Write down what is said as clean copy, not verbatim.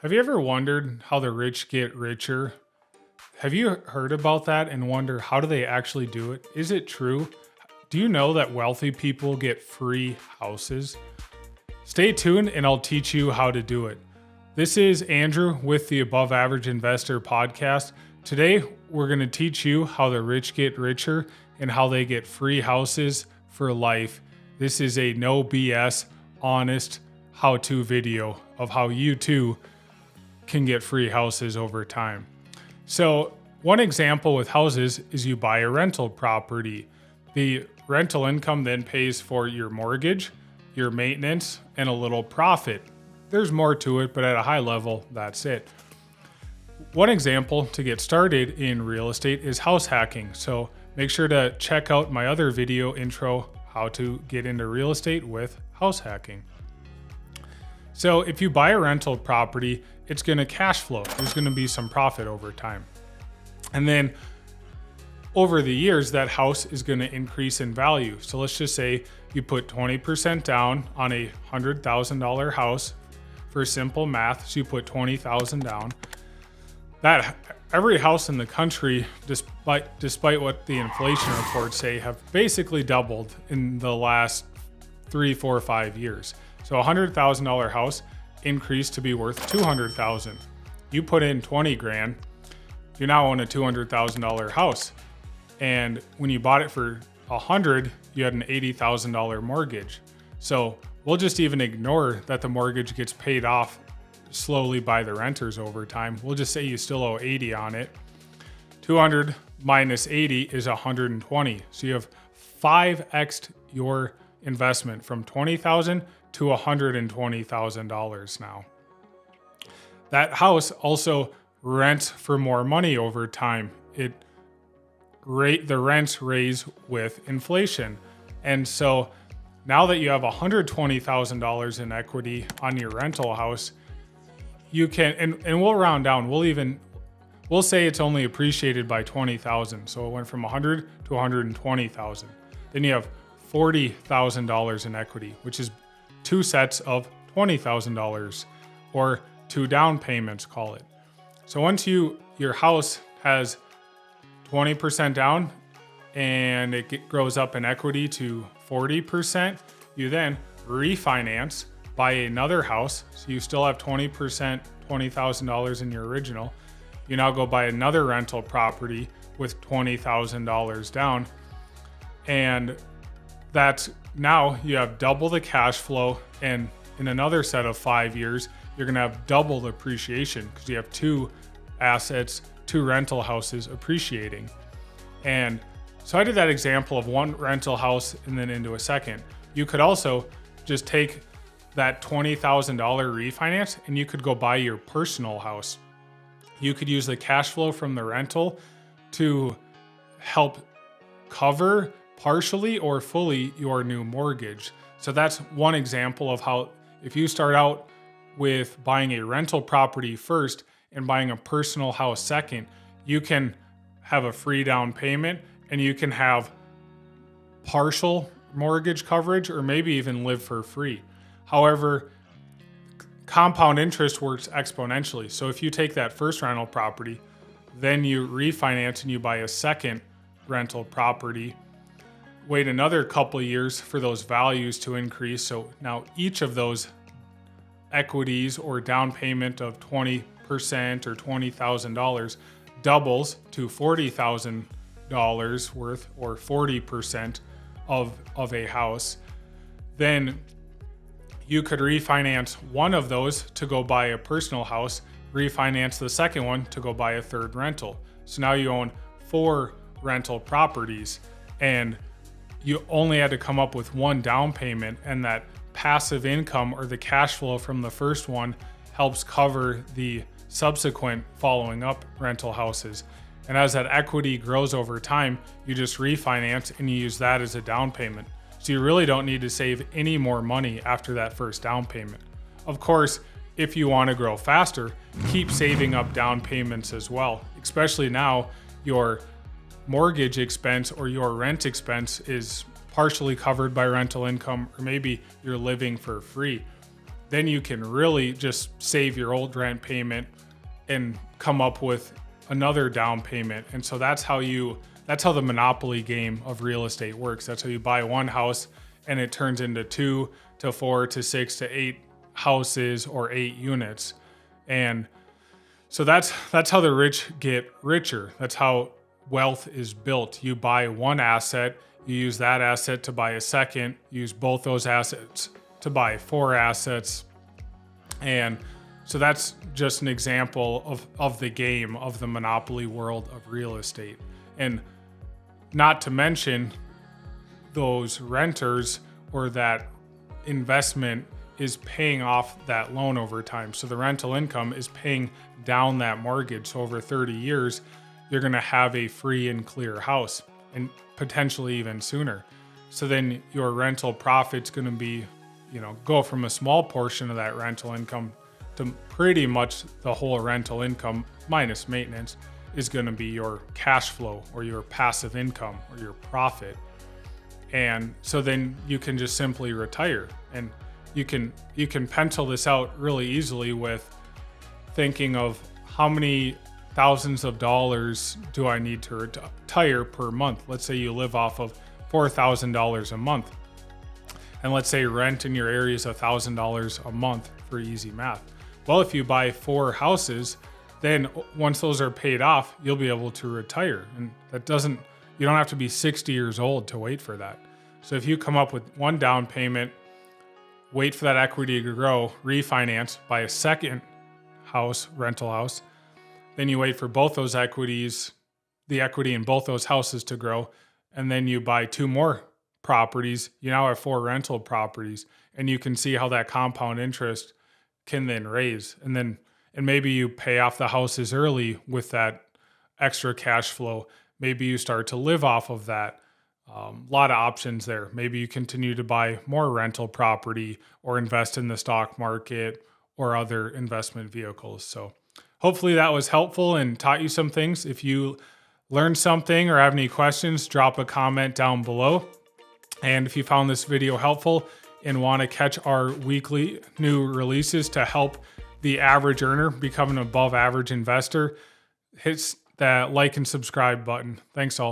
Have you ever wondered how the rich get richer? Have you heard about that and wonder how do they actually do it? Is it true? Do you know that wealthy people get free houses? Stay tuned and I'll teach you how to do it. This is Andrew with the Above Average Investor podcast. Today, we're going to teach you how the rich get richer and how they get free houses for life. This is a no BS, honest how-to video of how you too can get free houses over time. So one example with houses is you buy a rental property. The rental income then pays for your mortgage, your maintenance, and a little profit. There's more to it, but at a high level, that's it. One example to get started in real estate is house hacking. So make sure to check out my other video intro, how to get into real estate with house hacking. So if you buy a rental property, it's going to cash flow. There's going to be some profit over time. And then over the years, that house is going to increase in value. So let's just say you put 20% down on a $100,000 house for simple math. So you put $20,000 down. That every house in the country, despite what the inflation reports say, have basically doubled in the last 3, 4, 5 years. So a $100,000 house increased to be worth $200,000. You put in 20 grand, you now own a $200,000 house. And when you bought it for 100, you had an $80,000 mortgage. So we'll just even ignore that the mortgage gets paid off slowly by the renters over time. We'll just say you still owe 80 on it. 200 minus 80 is 120. So you have 5x'd your investment from $20,000 to $120,000 now. That house also rents for more money over time. The rents raise with inflation. And so now that you have $120,000 in equity on your rental house, you can, and we'll round down, we'll say it's only appreciated by 20,000. So it went from 100 to 120,000. Then you have $40,000 in equity, which is 2 sets of $20,000 or 2 down payments, call it. So once your house has 20% down and it grows up in equity to 40%, you then refinance, buy another house. So you still have 20%, $20,000 in your original. You now go buy another rental property with $20,000 down. And that's now you have double the cash flow. And in another set of 5 years, you're going to have double the appreciation because you have 2 assets, 2 rental houses appreciating. And so I did that example of one rental house and then into a second. You could also just take that $20,000 refinance and you could go buy your personal house. You could use the cash flow from the rental to help cover partially or fully your new mortgage. So that's one example of how if you start out with buying a rental property first and buying a personal house second, you can have a free down payment and you can have partial mortgage coverage or maybe even live for free. However, compound interest works exponentially. So if you take that first rental property, then you refinance and you buy a second rental property, wait another couple of years for those values to increase. So now each of those equities or down payment of 20% or $20,000 doubles to $40,000 worth or 40% of a house. Then you could refinance one of those to go buy a personal house, refinance the second one to go buy a third rental. So now you own 4 rental properties and you only had to come up with 1 down payment, and that passive income or the cash flow from the first one helps cover the subsequent following up rental houses. And as that equity grows over time, you just refinance and you use that as a down payment. So you really don't need to save any more money after that first down payment. Of course, if you want to grow faster, keep saving up down payments as well, especially now your mortgage expense or your rent expense is partially covered by rental income, or maybe you're living for free. then you can really just save your old rent payment and come up with another down payment. And so that's how the monopoly game of real estate works. That's how you buy one house and it turns into 2 to 4 to 6 to 8 houses or 8 units. And so that's how the rich get richer. That's how wealth is built. You buy one asset, you use that asset to buy a second, use both those assets to buy 4 assets. And so that's just an example of the game of the monopoly world of real estate. And not to mention those renters or that investment is paying off that loan over time. So the rental income is paying down that mortgage. So over 30 years, you're going to have a free and clear house, and potentially even sooner. So then your rental profit's going to be, go from a small portion of that rental income to pretty much the whole rental income minus maintenance is going to be your cash flow or your passive income or your profit. And so then you can just simply retire, and you can pencil this out really easily with thinking of how many thousands of dollars do I need to retire per month. Let's say you live off of $4,000 a month. And let's say rent in your area is $1,000 a month for easy math. Well, if you buy 4 houses, then once those are paid off, you'll be able to retire. And you don't have to be 60 years old to wait for that. So if you come up with one down payment, wait for that equity to grow, refinance, buy a second house, rental house, then you wait for both those equities, the equity in both those houses to grow, and then you buy 2 more properties. You now have 4 rental properties, and you can see how that compound interest can then raise. And maybe you pay off the houses early with that extra cash flow. Maybe you start to live off of that. A lot of options there. Maybe you continue to buy more rental property or invest in the stock market or other investment vehicles. So hopefully that was helpful and taught you some things. If you learned something or have any questions, drop a comment down below. And if you found this video helpful and want to catch our weekly new releases to help the average earner become an above average investor, hit that like and subscribe button. Thanks all.